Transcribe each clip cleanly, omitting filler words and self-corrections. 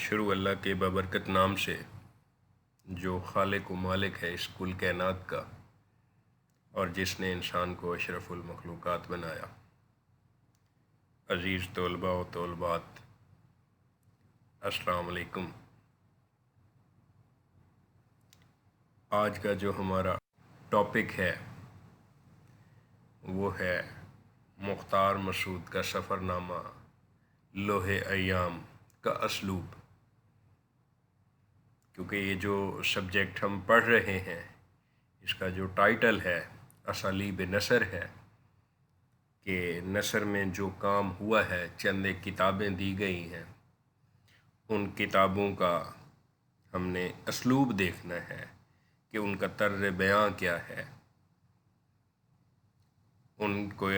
شروع اللہ کے بابرکت نام سے جو خالق و مالک ہے اس کل کائنات کا، اور جس نے انسان کو اشرف المخلوقات بنایا۔ عزیز طلباء و طالبات، السلام علیکم۔ آج کا جو ہمارا ٹاپک ہے وہ ہے مختار مسعود کا سفر نامہ لوح ایام کا اسلوب۔ کیونکہ یہ جو سبجیکٹ ہم پڑھ رہے ہیں اس کا جو ٹائٹل ہے اسالیب نثر ہے کہ نثر میں جو کام ہوا ہے، چند ایک کتابیں دی گئی ہیں، ان کتابوں کا ہم نے اسلوب دیکھنا ہے کہ ان کا طرز بیان کیا ہے، ان کو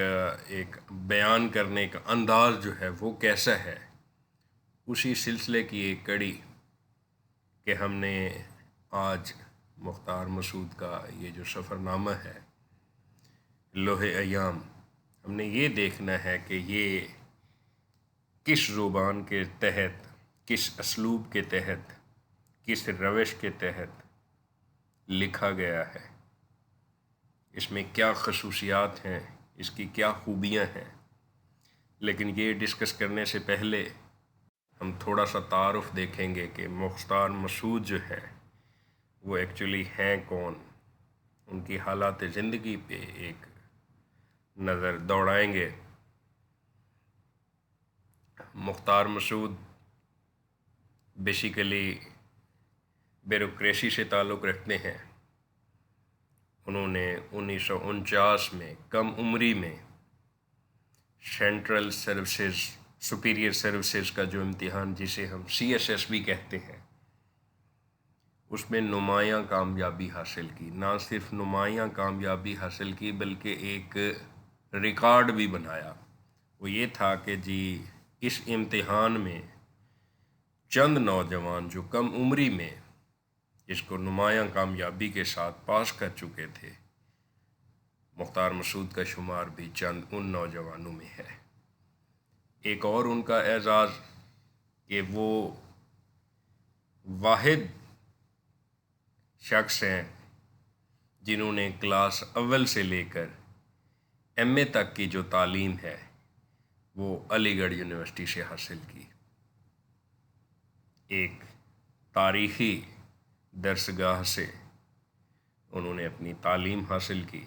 ایک بیان کرنے کا انداز جو ہے وہ کیسا ہے۔ اسی سلسلے کی ایک کڑی کہ ہم نے آج مختار مسعود کا یہ جو سفر نامہ ہے لوح ایام، ہم نے یہ دیکھنا ہے کہ یہ کس زبان کے تحت، کس اسلوب کے تحت، کس روش کے تحت لکھا گیا ہے، اس میں کیا خصوصیات ہیں، اس کی کیا خوبیاں ہیں۔ لیکن یہ ڈسکس کرنے سے پہلے ہم تھوڑا سا تعارف دیکھیں گے کہ مختار مسعود جو ہے وہ ایکچولی ہیں کون، ان کی حالات زندگی پہ ایک نظر دوڑائیں گے۔ مختار مسعود بیسیکلی بیوروکریسی سے تعلق رکھتے ہیں۔ انہوں نے 1949 میں کم عمری میں سینٹرل سروسز، سپیریئر سروسز کا جو امتحان جسے ہم CSS بھی کہتے ہیں، اس میں نمایاں کامیابی حاصل کی۔ نہ صرف نمایاں کامیابی حاصل کی بلکہ ایک ریکارڈ بھی بنایا۔ وہ یہ تھا کہ جی اس امتحان میں چند نوجوان جو کم عمری میں اس کو نمایاں کامیابی کے ساتھ پاس کر چکے تھے، مختار مسعود کا شمار بھی چند ان نوجوانوں میں ہے۔ ایک اور ان کا اعزاز کہ وہ واحد شخص ہیں جنہوں نے کلاس اول سے لے کر MA تک کی جو تعلیم ہے وہ علی گڑھ یونیورسٹی سے حاصل کی۔ ایک تاریخی درسگاہ سے انہوں نے اپنی تعلیم حاصل کی۔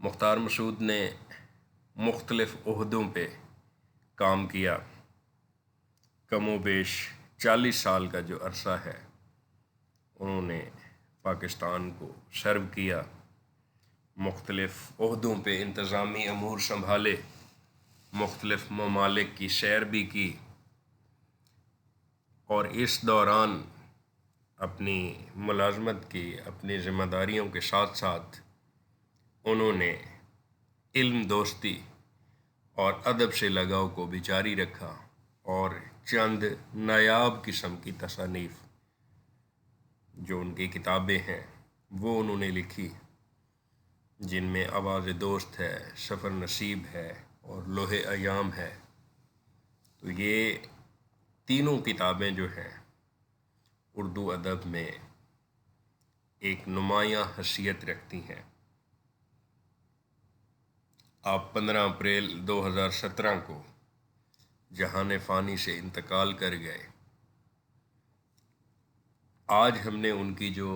مختار مسعود نے مختلف عہدوں پہ کام کیا۔ کم و بیش 40 سال کا جو عرصہ ہے انہوں نے پاکستان کو سرو کیا، مختلف عہدوں پہ انتظامی امور سنبھالے، مختلف ممالک کی سیر بھی کی، اور اس دوران اپنی ملازمت کی، اپنی ذمہ داریوں کے ساتھ ساتھ انہوں نے علم دوستی اور ادب سے لگاؤ کو بھی جاری رکھا، اور چند نایاب قسم کی تصانیف جو ان کی کتابیں ہیں وہ انہوں نے لکھی، جن میں آواز دوست ہے، سفر نصیب ہے اور لوح ایام ہے۔ تو یہ تینوں کتابیں جو ہیں اردو ادب میں ایک نمایاں حیثیت رکھتی ہیں۔ آپ 15 اپریل 2017 کو جہان فانی سے انتقال کر گئے۔ آج ہم نے ان کی جو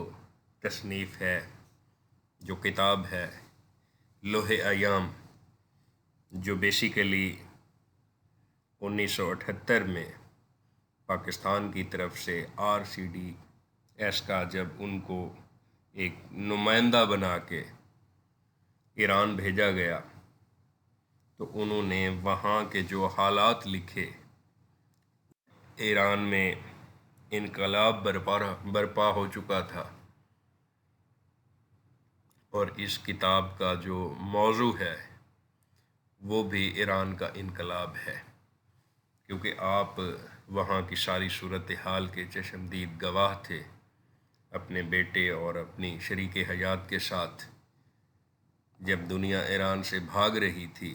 تصنیف ہے، جو کتاب ہے لوح ایام، جو بیسیکلی 1978 میں پاکستان کی طرف سے RCDS کا جب ان کو ایک نمائندہ بنا کے ایران بھیجا گیا تو انہوں نے وہاں کے جو حالات لکھے، ایران میں انقلاب برپا ہو چکا تھا، اور اس کتاب کا جو موضوع ہے وہ بھی ایران کا انقلاب ہے، کیونکہ آپ وہاں کی ساری صورتحال کے چشمدید گواہ تھے، اپنے بیٹے اور اپنی شریک حیات کے ساتھ جب دنیا ایران سے بھاگ رہی تھی،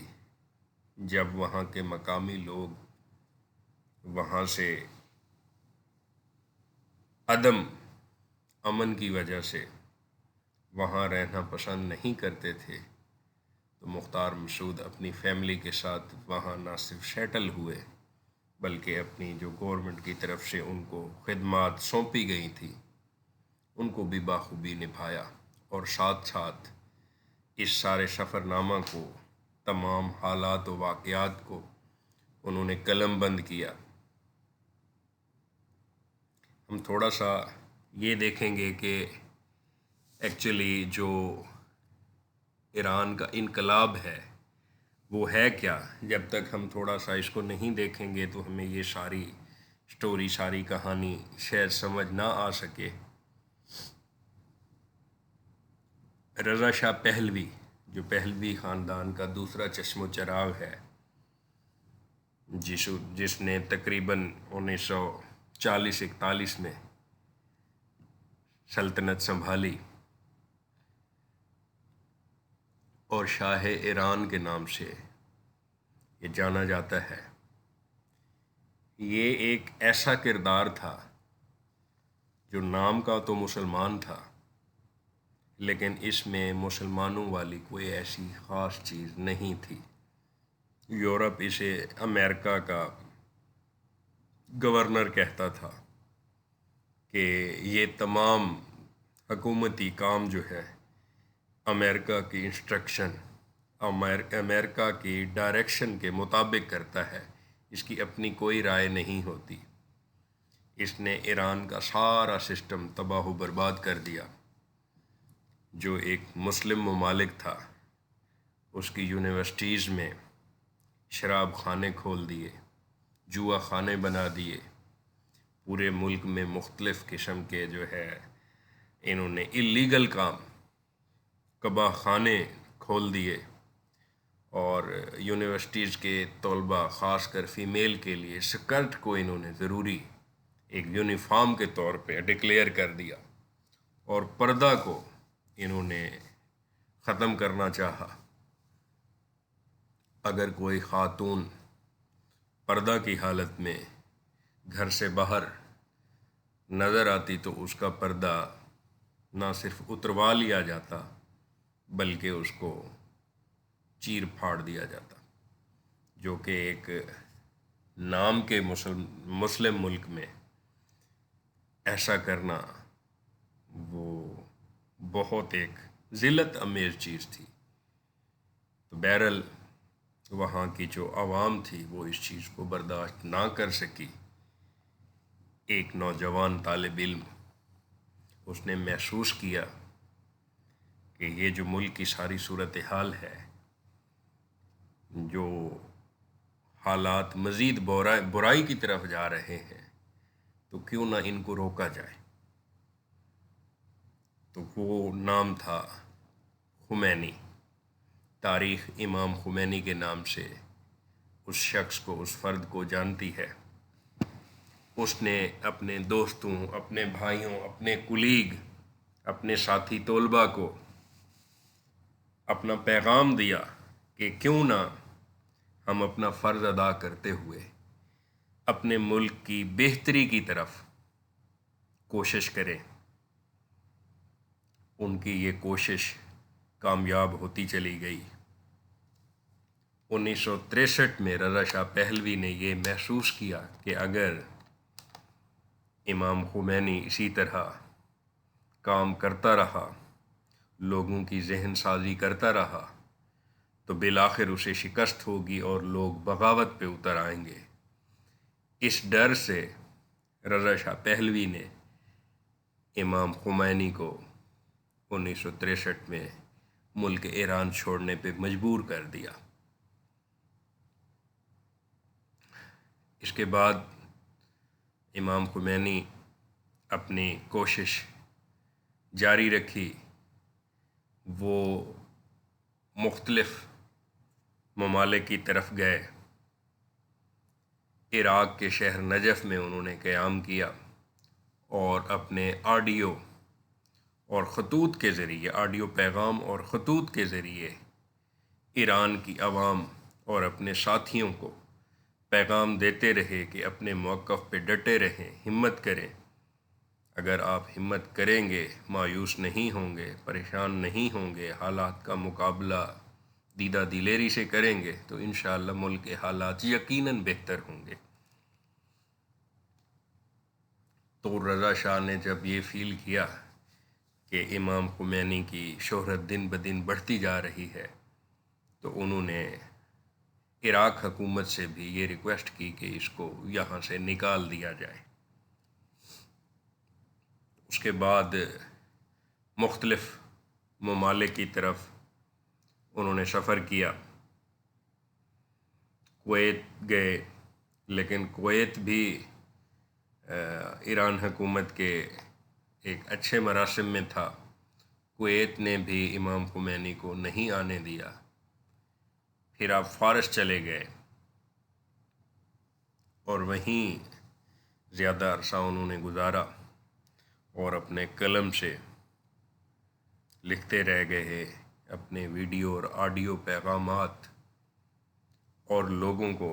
جب وہاں کے مقامی لوگ وہاں سے عدم امن کی وجہ سے وہاں رہنا پسند نہیں کرتے تھے، تو مختار مسعود اپنی فیملی کے ساتھ وہاں نہ صرف سیٹل ہوئے بلکہ اپنی جو گورنمنٹ کی طرف سے ان کو خدمات سونپی گئی تھی ان کو بھی بخوبی نبھایا، اور ساتھ ساتھ اس سارے سفر نامہ کو، تمام حالات و واقعات کو انہوں نے قلم بند کیا۔ ہم تھوڑا سا یہ دیکھیں گے کہ ایکچولی جو ایران کا انقلاب ہے وہ ہے کیا۔ جب تک ہم تھوڑا سا اس کو نہیں دیکھیں گے تو ہمیں یہ ساری سٹوری، ساری کہانی شاید سمجھ نہ آ سکے۔ رضا شاہ پہلوی، جو پہلوی خاندان کا دوسرا چشم و چراغ ہے، جس نے تقریباً 1940-41 میں سلطنت سنبھالی اور شاہ ایران کے نام سے یہ جانا جاتا ہے، یہ ایک ایسا کردار تھا جو نام کا تو مسلمان تھا لیکن اس میں مسلمانوں والی کوئی ایسی خاص چیز نہیں تھی۔ یورپ اسے امریکہ کا گورنر کہتا تھا کہ یہ تمام حکومتی کام جو ہے امریکہ کی انسٹرکشن، امریکہ کی ڈائریکشن کے مطابق کرتا ہے، اس کی اپنی کوئی رائے نہیں ہوتی۔ اس نے ایران کا سارا سسٹم تباہ و برباد کر دیا۔ جو ایک مسلم ممالک تھا اس کی یونیورسٹیز میں شراب خانے کھول دیے، جوا خانے بنا دیے، پورے ملک میں مختلف قسم کے جو ہے انہوں نے اللیگل کام، کباہ خانے کھول دیے، اور یونیورسٹیز کے طلباء خاص کر فیمیل کے لیے سکرٹ کو انہوں نے ضروری ایک یونیفارم کے طور پہ ڈکلیئر کر دیا، اور پردہ کو انہوں نے ختم کرنا چاہا۔ اگر کوئی خاتون پردہ کی حالت میں گھر سے باہر نظر آتی تو اس کا پردہ نہ صرف اتروا لیا جاتا بلکہ اس کو چیر پھاڑ دیا جاتا، جو کہ ایک نام کے مسلم ملک میں ایسا کرنا وہ بہت ایک ذلت امیز چیز تھی۔ تو بہرحال وہاں کی جو عوام تھی وہ اس چیز کو برداشت نہ کر سکی۔ ایک نوجوان طالب علم، اس نے محسوس کیا کہ یہ جو ملک کی ساری صورتحال ہے، جو حالات مزید برائی کی طرف جا رہے ہیں، تو کیوں نہ ان کو روکا جائے۔ تو وہ نام تھا خمینی۔ تاریخ امام خمینی کے نام سے اس شخص کو، اس فرد کو جانتی ہے۔ اس نے اپنے دوستوں، اپنے بھائیوں، اپنے کولیگ، اپنے ساتھی طلباء کو اپنا پیغام دیا کہ کیوں نہ ہم اپنا فرض ادا کرتے ہوئے اپنے ملک کی بہتری کی طرف کوشش کریں۔ ان کی یہ کوشش کامیاب ہوتی چلی گئی۔ 1963 میں رضا شاہ پہلوی نے یہ محسوس کیا کہ اگر امام خمینی اسی طرح کام کرتا رہا، لوگوں کی ذہن سازی کرتا رہا، تو بالآخر اسے شکست ہوگی اور لوگ بغاوت پہ اتر آئیں گے۔ اس ڈر سے رضا شاہ پہلوی نے امام خمینی کو 1963 میں ملک ایران چھوڑنے پہ مجبور کر دیا۔ اس کے بعد امام خمینی اپنی کوشش جاری رکھی۔ وہ مختلف ممالک کی طرف گئے۔ عراق کے شہر نجف میں انہوں نے قیام کیا اور اپنے آڈیو اور خطوط کے ذریعے، آڈیو پیغام اور خطوط کے ذریعے ایران کی عوام اور اپنے ساتھیوں کو پیغام دیتے رہے کہ اپنے موقف پہ ڈٹے رہیں، ہمت کریں۔ اگر آپ ہمت کریں گے، مایوس نہیں ہوں گے، پریشان نہیں ہوں گے، حالات کا مقابلہ دیدہ دلیری سے کریں گے تو انشاءاللہ ملک کے حالات یقیناً بہتر ہوں گے۔ تو رضا شاہ نے جب یہ فیل کیا کہ امام خمینی کی شہرت دن بدن بڑھتی جا رہی ہے تو انہوں نے عراق حکومت سے بھی یہ ریکویسٹ کی کہ اس کو یہاں سے نکال دیا جائے۔ اس کے بعد مختلف ممالک کی طرف انہوں نے سفر کیا، کویت گئے، لیکن کویت بھی ایران حکومت کے ایک اچھے مراسم میں تھا۔ کویت نے بھی امام خمینی کو نہیں آنے دیا۔ پھر آپ فارس چلے گئے اور وہیں زیادہ عرصہ انہوں نے گزارا اور اپنے قلم سے لکھتے رہ گئے اپنے ویڈیو اور آڈیو پیغامات، اور لوگوں کو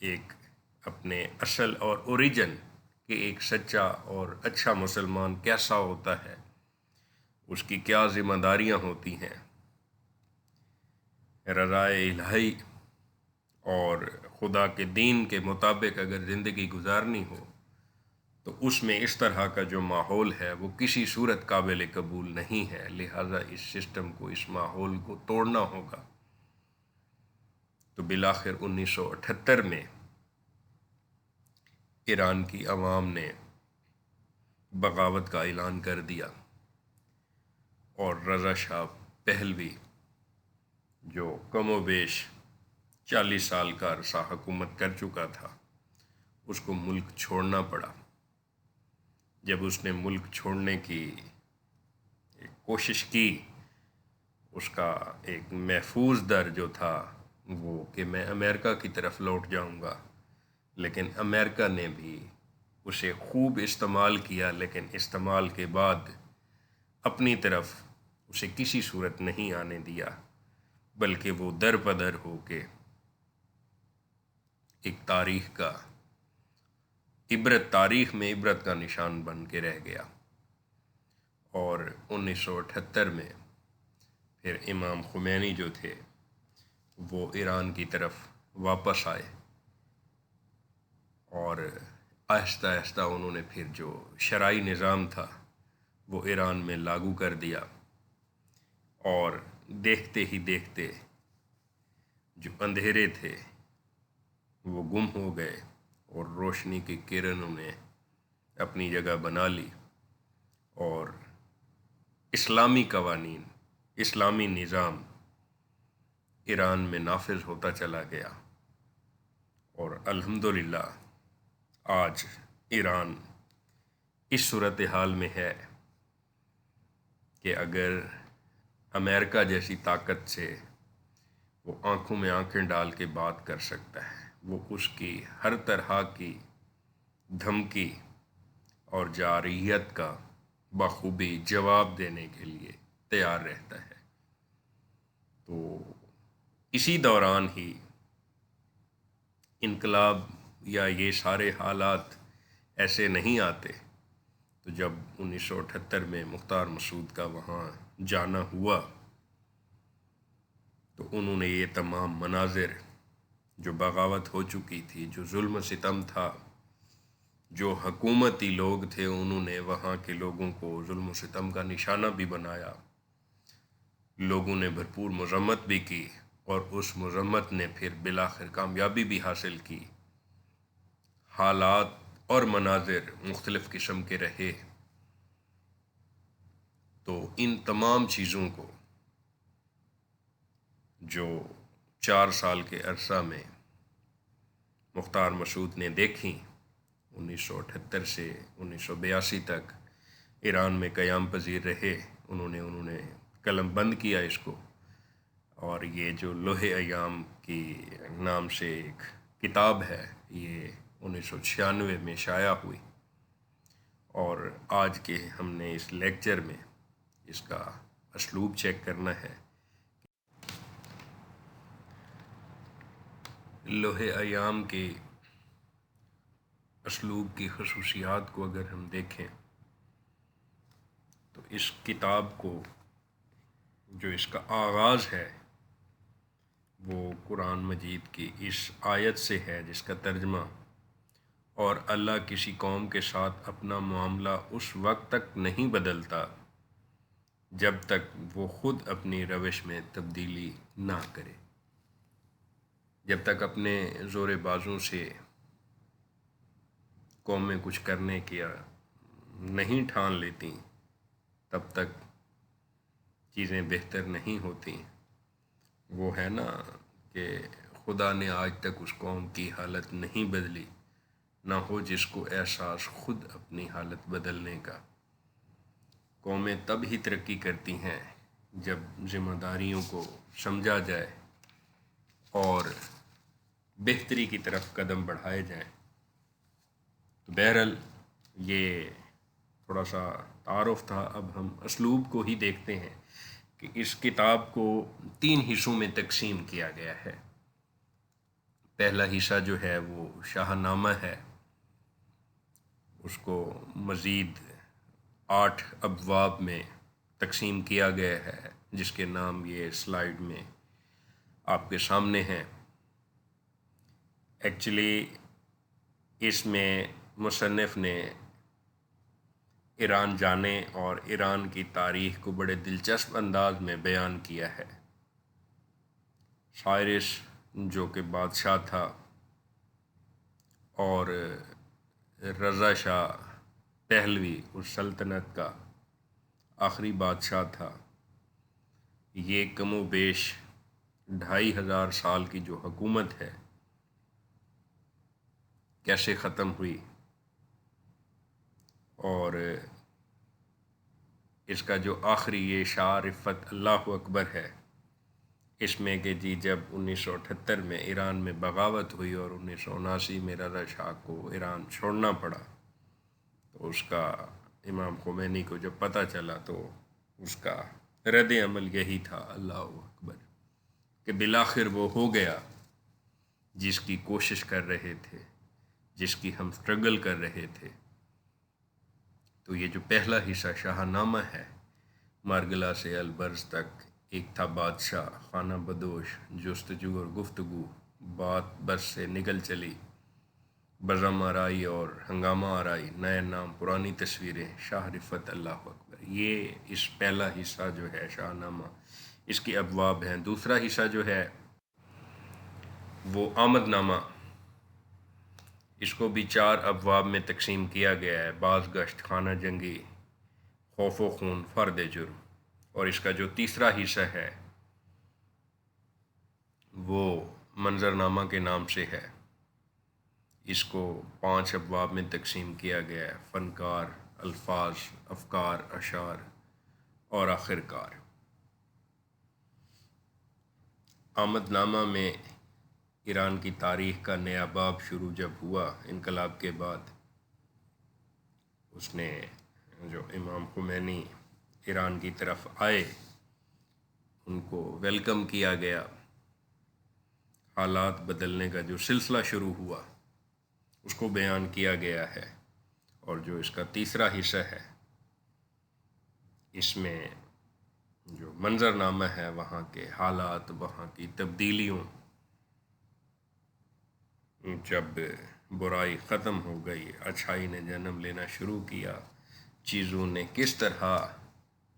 ایک اپنے اصل اور اوریجن کہ ایک سچا اور اچھا مسلمان کیسا ہوتا ہے، اس کی کیا ذمہ داریاں ہوتی ہیں، رضائے الہی اور خدا کے دین کے مطابق اگر زندگی گزارنی ہو تو اس میں اس طرح کا جو ماحول ہے وہ کسی صورت قابل قبول نہیں ہے، لہٰذا اس سسٹم کو، اس ماحول کو توڑنا ہوگا۔ تو بالآخر 1978 میں ایران کی عوام نے بغاوت کا اعلان کر دیا اور رضا شاہ پہلوی جو کم و بیش 40 سال کا عرصہ حکومت کر چکا تھا، اس کو ملک چھوڑنا پڑا۔ جب اس نے ملک چھوڑنے کی کوشش کی، اس کا ایک محفوظ در جو تھا وہ کہ میں امریکہ کی طرف لوٹ جاؤں گا، لیکن امریکہ نے بھی اسے خوب استعمال کیا، لیکن استعمال کے بعد اپنی طرف اسے کسی صورت نہیں آنے دیا، بلکہ وہ در بدر ہو کے ایک تاریخ میں عبرت کا نشان بن کے رہ گیا۔ اور 1978 میں پھر امام خمینی جو تھے وہ ایران کی طرف واپس آئے اور آہستہ آہستہ انہوں نے پھر جو شرعی نظام تھا وہ ایران میں لاگو کر دیا، اور دیکھتے ہی دیکھتے جو اندھیرے تھے وہ گم ہو گئے اور روشنی کی کرنوں نے اپنی جگہ بنا لی، اور اسلامی قوانین، اسلامی نظام ایران میں نافذ ہوتا چلا گیا۔ اور الحمدللہ آج ایران اس صورتحال میں ہے کہ اگر امریکہ جیسی طاقت سے وہ آنکھوں میں آنکھیں ڈال کے بات کر سکتا ہے، وہ اس کی ہر طرح کی دھمکی اور جارحیت کا بخوبی جواب دینے کے لیے تیار رہتا ہے۔ تو اسی دوران ہی انقلاب یا یہ سارے حالات ایسے نہیں آتے، تو جب 1978 میں مختار مسعود کا وہاں جانا ہوا تو انہوں نے یہ تمام مناظر جو بغاوت ہو چکی تھی، جو ظلم و ستم تھا، جو حکومتی لوگ تھے انہوں نے وہاں کے لوگوں کو ظلم و ستم کا نشانہ بھی بنایا، لوگوں نے بھرپور مذمت بھی کی، اور اس مذمت نے پھر بالآخر کامیابی بھی حاصل کی۔ حالات اور مناظر مختلف قسم کے رہے، تو ان تمام چیزوں کو جو 4 سال کے عرصہ میں مختار مسعود نے دیکھیں، 1978 سے 1982 تک ایران میں قیام پذیر رہے، انہوں نے قلم بند کیا اس کو، اور یہ جو لوح ایام کی نام سے ایک کتاب ہے یہ 1996 میں شائع ہوئی، اور آج کے ہم نے اس لیکچر میں اس کا اسلوب چیک کرنا ہے۔ لوح ایام کے اسلوب کی خصوصیات کو اگر ہم دیکھیں تو اس کتاب کو جو اس کا آغاز ہے وہ قرآن مجید کی اس آیت سے ہے جس کا ترجمہ اور اللہ کسی قوم کے ساتھ اپنا معاملہ اس وقت تک نہیں بدلتا جب تک وہ خود اپنی روش میں تبدیلی نہ کرے. جب تک اپنے زور بازوں سے قومیں کچھ کرنے کی نہیں ٹھان لیتی تب تک چیزیں بہتر نہیں ہوتی. وہ ہے نا کہ خدا نے آج تک اس قوم کی حالت نہیں بدلی، نہ ہو جس کو احساس خود اپنی حالت بدلنے کا. قومیں تب ہی ترقی کرتی ہیں جب ذمہ داریوں کو سمجھا جائے اور بہتری کی طرف قدم بڑھائے جائیں. تو بہرحال یہ تھوڑا سا تعارف تھا. اب ہم اسلوب کو ہی دیکھتے ہیں کہ اس کتاب کو 3 حصوں میں تقسیم کیا گیا ہے. پہلا حصہ جو ہے وہ شاہ نامہ ہے، اس کو مزید 8 ابواب میں تقسیم کیا گیا ہے جس کے نام یہ سلائیڈ میں آپ کے سامنے ہیں. ایکچولی اس میں مصنف نے ایران جانے اور ایران کی تاریخ کو بڑے دلچسپ انداز میں بیان کیا ہے. سائرس جو کہ بادشاہ تھا اور رضا شاہ پہلوی اس سلطنت کا آخری بادشاہ تھا، یہ کم و بیش 2500 سال کی جو حکومت ہے کیسے ختم ہوئی، اور اس کا جو آخری یہ شاہ رفت اللہ اکبر ہے، اس میں کہ جی جب 1978 میں ایران میں بغاوت ہوئی اور 1979 میں رضا شاہ کو ایران چھوڑنا پڑا، تو اس کا امام خمینی کو جب پتہ چلا تو اس کا رد عمل یہی تھا اللہ اکبر کہ بالآخر وہ ہو گیا جس کی کوشش کر رہے تھے، جس کی ہم سٹرگل کر رہے تھے. تو یہ جو پہلا حصہ شاہ نامہ ہے، مارگلا سے البرز تک ایک تھا بادشاہ، خانہ بدوش، جستجو اور گفتگو، بات بس سے نکل چلی، بزم آرائی اور ہنگامہ آرائی، نئے نام پرانی تصویریں، شاہ رفت اللہ اکبر. یہ اس پہلا حصہ جو ہے شاہ نامہ، اس کی ابواب ہیں. دوسرا حصہ جو ہے وہ آمد نامہ، اس کو بھی 4 ابواب میں تقسیم کیا گیا ہے: باز گشت، خانہ جنگی، خوف و خون، فرد جرم. اور اس کا جو تیسرا حصہ ہے وہ منظر نامہ کے نام سے ہے. اس کو 5 ابواب میں تقسیم کیا گیا ہے: فنکار، الفاظ، افکار، اشعار اور آخرکار. آمد نامہ میں ایران کی تاریخ کا نیا باب شروع جب ہوا انقلاب کے بعد، اس نے جو امام خمینی ایران کی طرف آئے ان کو ویلکم کیا گیا. حالات بدلنے کا جو سلسلہ شروع ہوا اس کو بیان کیا گیا ہے. اور جو اس کا تیسرا حصہ ہے اس میں جو منظر نامہ ہے وہاں کے حالات، وہاں کی تبدیلیوں، جب برائی ختم ہو گئی، اچھائی نے جنم لینا شروع کیا، چیزوں نے کس طرح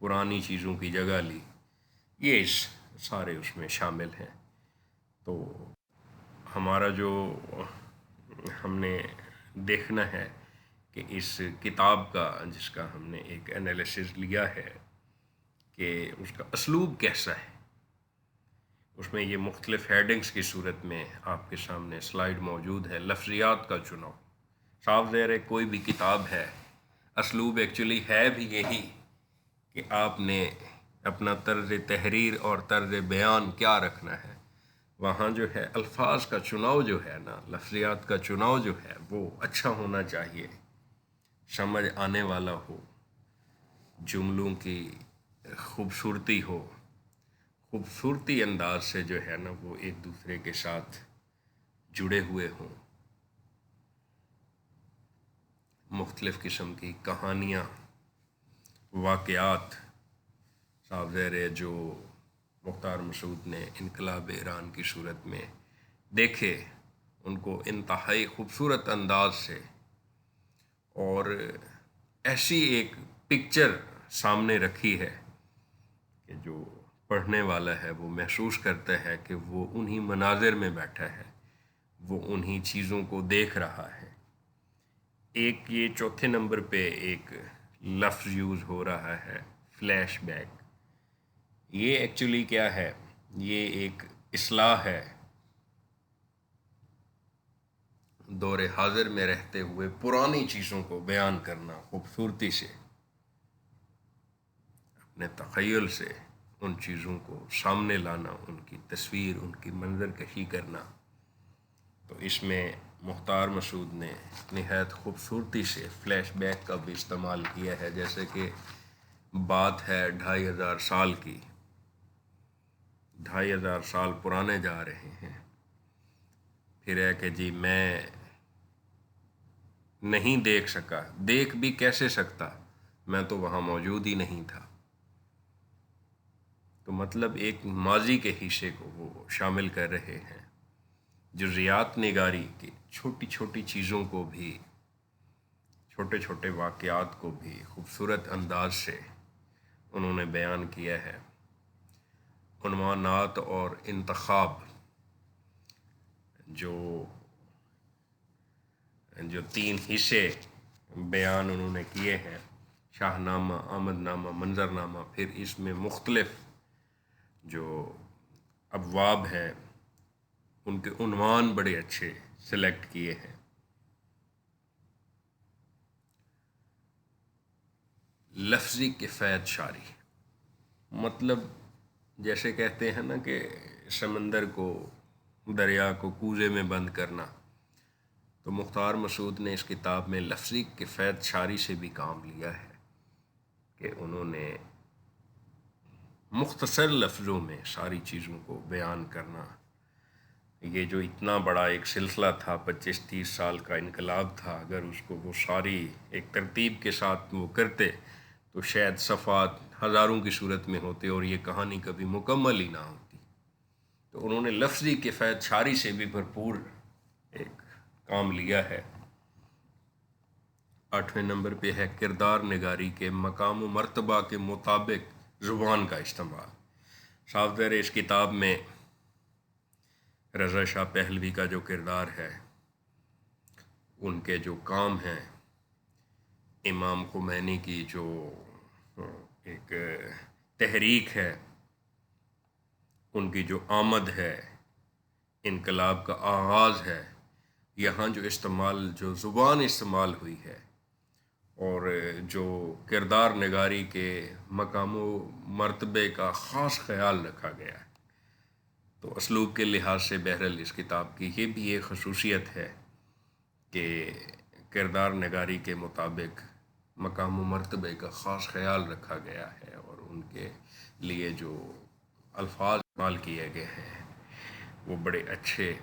پرانی چیزوں کی جگہ لی، یہ سارے اس میں شامل ہیں. تو ہمارا جو ہم نے دیکھنا ہے کہ اس کتاب کا جس کا ہم نے ایک انالیسس لیا ہے کہ اس کا اسلوب کیسا ہے، اس میں یہ مختلف ہیڈنگز کی صورت میں آپ کے سامنے سلائیڈ موجود ہے. لفظیات کا چناؤ، صاف ظاہر ہے کوئی بھی کتاب ہے، اسلوب ایکچولی ہے بھی یہی کہ آپ نے اپنا طرز تحریر اور طرز بیان کیا رکھنا ہے. وہاں جو ہے الفاظ کا چناؤ جو ہے نا، لفظیات کا چناؤ جو ہے وہ اچھا ہونا چاہیے، سمجھ آنے والا ہو، جملوں کی خوبصورتی ہو، خوبصورتی انداز سے جو ہے نا وہ ایک دوسرے کے ساتھ جڑے ہوئے ہوں، مختلف قسم کی کہانیاں، واقعات صاحب زیر جو مختار مسعود نے انقلاب ایران کی صورت میں دیکھے، ان کو انتہائی خوبصورت انداز سے اور ایسی ایک پکچر سامنے رکھی ہے کہ جو پڑھنے والا ہے وہ محسوس کرتا ہے کہ وہ انہی مناظر میں بیٹھا ہے، وہ انہی چیزوں کو دیکھ رہا ہے۔ ایک یہ چوتھے نمبر پہ ایک لفظ یوز ہو رہا ہے، فلیش بیک۔ یہ ایکچولی کیا ہے؟ یہ ایک اصطلاح ہے دور حاضر میں رہتے ہوئے پرانی چیزوں کو بیان کرنا، خوبصورتی سے، اپنے تخیل سے ان چیزوں کو سامنے لانا، ان کی تصویر، ان کی منظر کشی کرنا۔ تو اس میں مختار مسعود نے نہایت خوبصورتی سے فلیش بیک کا بھی استعمال کیا ہے، جیسے کہ بات ہے 2500 سال کی، 2500 سال پرانے جا رہے ہیں، پھر ہے کہ جی میں نہیں دیکھ سکا، دیکھ بھی کیسے سکتا، میں تو وہاں موجود ہی نہیں تھا۔ تو مطلب ایک ماضی کے حصے کو وہ شامل کر رہے ہیں، جزیات نگاری کی چھوٹی چھوٹی چیزوں کو بھی، چھوٹے چھوٹے واقعات کو بھی خوبصورت انداز سے انہوں نے بیان کیا ہے۔ عنوانات اور انتخاب جو 3 حصے بیان انہوں نے کیے ہیں، شاہ نامہ، آمد نامہ، منظر نامہ، پھر اس میں مختلف جو ابواب ہیں ان کے عنوان بڑے اچھے سلیکٹ کیے ہیں۔ لفظی کفایت شعری، مطلب جیسے کہتے ہیں نا کہ سمندر کو، دریا کو کوزے میں بند کرنا، تو مختار مسعود نے اس کتاب میں لفظی کفایت شعری سے بھی کام لیا ہے کہ انہوں نے مختصر لفظوں میں ساری چیزوں کو بیان کرنا۔ یہ جو اتنا بڑا ایک سلسلہ تھا، 25-30 سال کا انقلاب تھا، اگر اس کو وہ ساری ایک ترتیب کے ساتھ وہ کرتے تو شاید صفحات ہزاروں کی صورت میں ہوتے اور یہ کہانی کبھی مکمل ہی نہ ہوتی۔ تو انہوں نے لفظی کفایت شعری سے بھی بھرپور ایک کام لیا ہے۔ 8ویں نمبر پہ ہے کردار نگاری کے مقام و مرتبہ کے مطابق زبان کا استعمال۔ صاحب زیر اس کتاب میں رضا شاہ پہلوی کا جو کردار ہے، ان کے جو کام ہیں، امام خمینی کی جو ایک تحریک ہے، ان کی جو آمد ہے، انقلاب کا آغاز ہے، یہاں جو زبان استعمال ہوئی ہے اور جو کردار نگاری کے مقام و مرتبے کا خاص خیال رکھا گیا ہے، تو اسلوب کے لحاظ سے بہرحال اس کتاب کی یہ بھی ایک خصوصیت ہے کہ کردار نگاری کے مطابق مقام و مرتبے کا خاص خیال رکھا گیا ہے اور ان کے لیے جو الفاظ استعمال کیے گئے ہیں وہ بڑے اچھے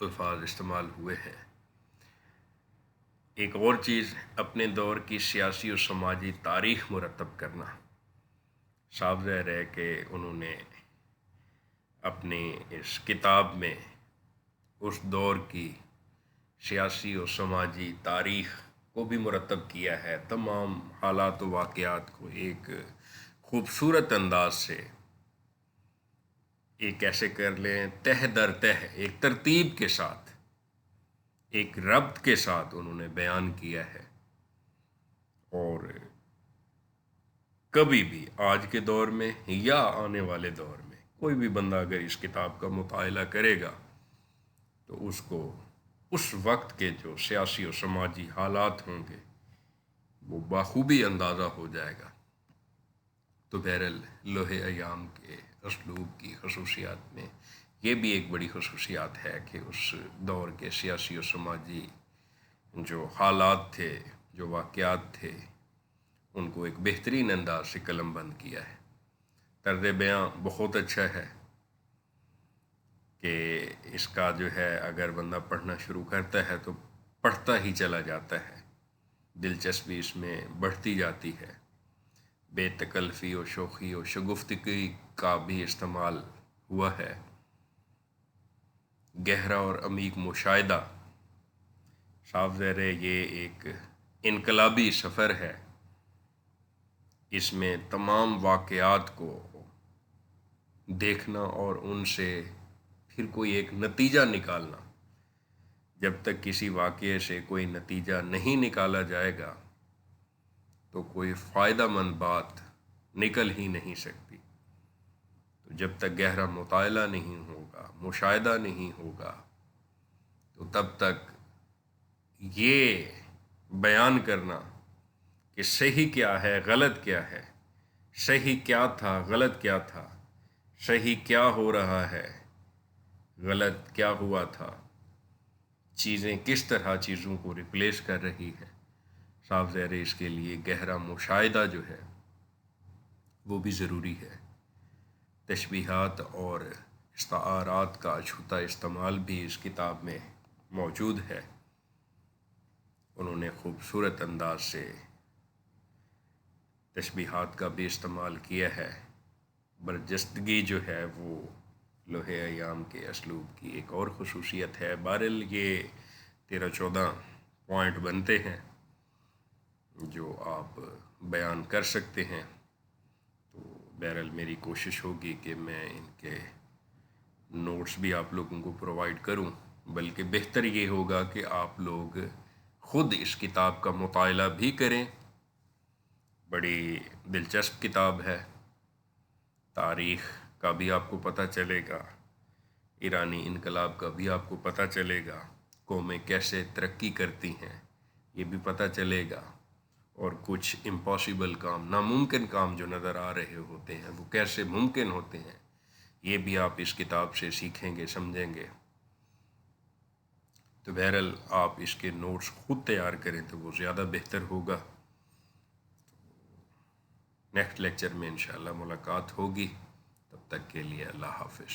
الفاظ استعمال ہوئے ہیں۔ ایک اور چیز، اپنے دور کی سیاسی و سماجی تاریخ مرتب کرنا۔ صاف ظاہر ہے کہ انہوں نے اپنی اس کتاب میں اس دور کی سیاسی و سماجی تاریخ کو بھی مرتب کیا ہے، تمام حالات و واقعات کو ایک خوبصورت انداز سے، ایک ایسے کر لیں تہ در تہ، ایک ترتیب کے ساتھ، ایک ربط کے ساتھ انہوں نے بیان کیا ہے۔ اور کبھی بھی آج کے دور میں یا آنے والے دور میں کوئی بھی بندہ اگر اس کتاب کا مطالعہ کرے گا تو اس کو اس وقت کے جو سیاسی و سماجی حالات ہوں گے وہ بخوبی اندازہ ہو جائے گا۔ تو بہرحال لوح ایام کے اسلوب کی خصوصیات میں یہ بھی ایک بڑی خصوصیات ہے کہ اس دور کے سیاسی و سماجی جو حالات تھے، جو واقعات تھے، ان کو ایک بہترین انداز سے قلم بند کیا ہے۔ طرز بیاں بہت اچھا ہے کہ اس کا جو ہے اگر بندہ پڑھنا شروع کرتا ہے تو پڑھتا ہی چلا جاتا ہے، دلچسپی اس میں بڑھتی جاتی ہے۔ بے تکلفی و شوخی و شگفتگی کا بھی استعمال ہوا ہے۔ گہرا اور عمیق مشاہدہ، صاف ظاہر ہے یہ ایک انقلابی سفر ہے۔ اس میں تمام واقعات کو دیکھنا اور ان سے پھر کوئی ایک نتیجہ نکالنا، جب تک کسی واقعے سے کوئی نتیجہ نہیں نکالا جائے گا تو کوئی فائدہ مند بات نکل ہی نہیں سکتی۔ تو جب تک گہرا مطالعہ نہیں ہوگا، مشاہدہ نہیں ہوگا، تو تب تک یہ بیان کرنا کہ صحیح کیا ہے، غلط کیا ہے، صحیح کیا تھا، غلط کیا تھا، صحیح کیا ہو رہا ہے، غلط کیا ہوا تھا، چیزیں کس طرح چیزوں کو ریپلیس کر رہی ہے، صاف ظاہر اس کے لیے گہرا مشاہدہ جو ہے وہ بھی ضروری ہے۔ تشبیہات اور استعارات کا اچھوتا استعمال بھی اس کتاب میں موجود ہے۔ انہوں نے خوبصورت انداز سے تشبیہات کا بھی استعمال کیا ہے۔ برجستگی جو ہے وہ لوح ایام کے اسلوب کی ایک اور خصوصیت ہے۔ بہرحال یہ 13-14 پوائنٹ بنتے ہیں جو آپ بیان کر سکتے ہیں، تو بہرحال میری کوشش ہوگی کہ میں ان کے نوٹس بھی آپ لوگوں کو پرووائڈ کروں، بلکہ بہتر یہ ہوگا کہ آپ لوگ خود اس کتاب کا مطالعہ بھی کریں۔ بڑی دلچسپ کتاب ہے، تاریخ کا بھی آپ کو پتہ چلے گا، ایرانی انقلاب کا بھی آپ کو پتہ چلے گا، قومیں کیسے ترقی کرتی ہیں یہ بھی پتہ چلے گا، اور کچھ امپاسبل کام، ناممکن کام جو نظر آ رہے ہوتے ہیں وہ کیسے ممکن ہوتے ہیں یہ بھی آپ اس کتاب سے سیکھیں گے، سمجھیں گے۔ تو بہرحال آپ اس کے نوٹس خود تیار کریں تو وہ زیادہ بہتر ہوگا۔ نیکسٹ لیکچر میں انشاءاللہ ملاقات ہوگی، تب تک کے لیے اللہ حافظ۔